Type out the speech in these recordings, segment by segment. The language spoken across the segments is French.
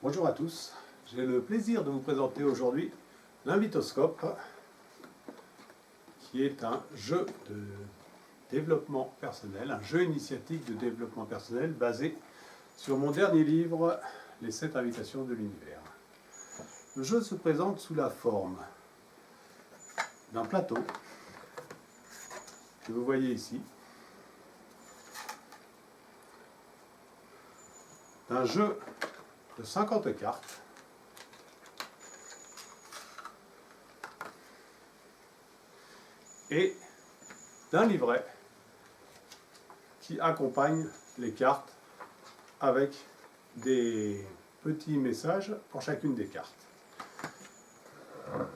Bonjour à tous, j'ai le plaisir de vous présenter aujourd'hui l'Invitoscope, qui est un jeu de développement personnel, un jeu initiatique de développement personnel basé sur mon dernier livre, Les 7 invitations de l'univers. Le jeu se présente sous la forme d'un plateau que vous voyez ici, d'un jeu de 50 cartes et d'un livret qui accompagne les cartes avec des petits messages pour chacune des cartes.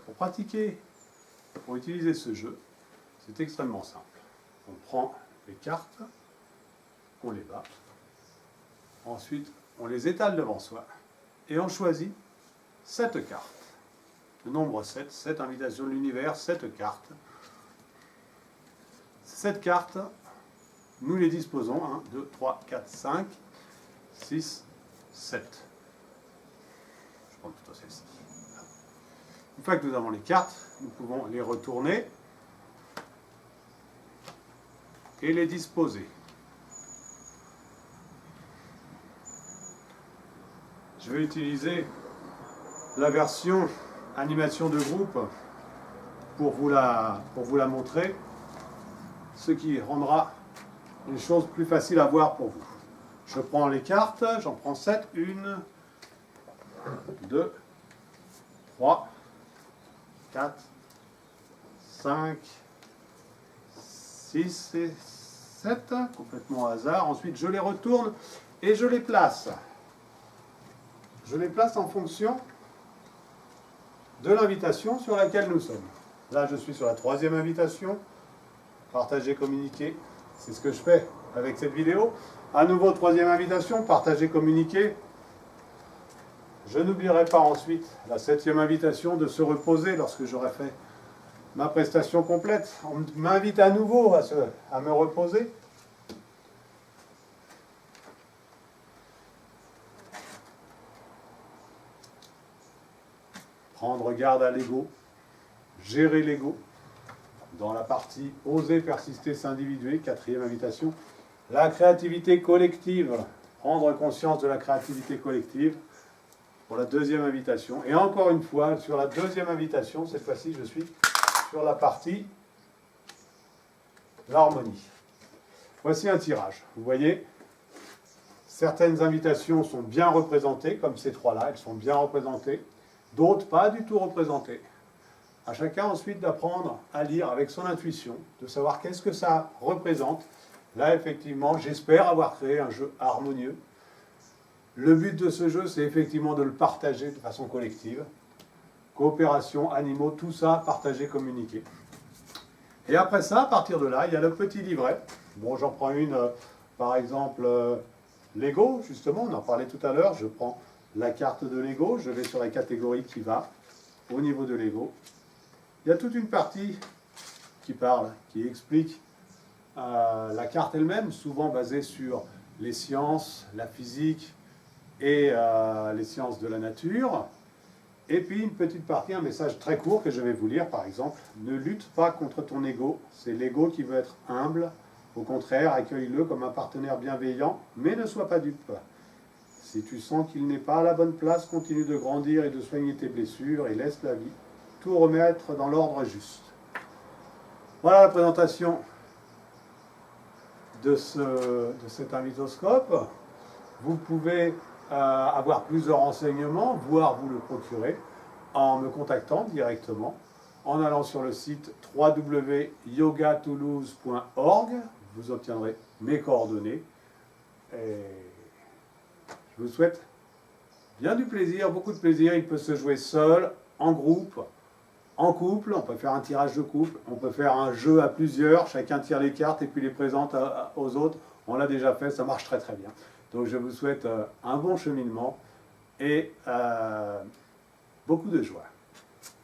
Pour pratiquer, pour utiliser ce jeu, c'est extrêmement simple. On prend les cartes, on les bat, ensuite on les étale devant soi et on choisit 7 cartes. Le nombre 7, 7 invitations de l'univers, 7 cartes. 7 cartes, nous les disposons, 1, 2, 3, 4, 5, 6, 7. Je prends plutôt celle-ci. Une fois que nous avons les cartes, nous pouvons les retourner et les disposer. Je vais utiliser la version animation de groupe pour vous la montrer, ce qui rendra les choses plus faciles à voir pour vous. Je prends les cartes, j'en prends 7, 1, 2, 3, 4, 5, 6 et 7, complètement au hasard. Ensuite, je les retourne et je les place. Je les place en fonction de l'invitation sur laquelle nous sommes. Là, je suis sur la 3e invitation. Partager, communiquer. C'est ce que je fais avec cette vidéo. À nouveau, 3e invitation, partager, communiquer. Je n'oublierai pas ensuite la 7e invitation de se reposer lorsque j'aurai fait ma prestation complète. On m'invite à nouveau à me reposer. Prendre garde à l'ego, gérer l'ego. Dans la partie « Oser persister, s'individuer », 4e invitation. La créativité collective, prendre conscience de la créativité collective, pour la 2e invitation. Et encore une fois, sur la 2e invitation, cette fois-ci, je suis sur la partie « L'harmonie ». Voici un tirage. Vous voyez, certaines invitations sont bien représentées, comme ces 3-là, elles sont bien représentées. D'autres pas du tout représentées. À chacun ensuite d'apprendre à lire avec son intuition, de savoir qu'est-ce que ça représente. Là, effectivement, j'espère avoir créé un jeu harmonieux. Le but de ce jeu, c'est effectivement de le partager de façon collective. Coopération, animaux, tout ça, partager, communiquer. Et après ça, à partir de là, il y a le petit livret. Bon, j'en prends une, par exemple, Lego, justement, on en parlait tout à l'heure. Je prends la carte de Lego, je vais sur la catégorie qui va au niveau de Lego. Il y a toute une partie qui parle, qui explique la carte elle-même, souvent basée sur les sciences, la physique et les sciences de la nature. Et puis une petite partie, un message très court que je vais vous lire, par exemple. Ne lutte pas contre ton ego, c'est l'ego qui veut être humble. Au contraire, accueille-le comme un partenaire bienveillant, mais ne sois pas dupe. Si tu sens qu'il n'est pas à la bonne place, continue de grandir et de soigner tes blessures et laisse la vie tout remettre dans l'ordre juste. Voilà la présentation de cet invitoscope. Vous pouvez avoir plus de renseignements, voire vous le procurer, en me contactant directement, en allant sur le site www.yogatoulouse.org. Vous obtiendrez mes coordonnées. Et je vous souhaite bien du plaisir, beaucoup de plaisir. Il peut se jouer seul, en groupe, en couple. On peut faire un tirage de couple, on peut faire un jeu à plusieurs. Chacun tire les cartes et puis les présente aux autres. On l'a déjà fait, ça marche très très bien. Donc je vous souhaite un bon cheminement et beaucoup de joie.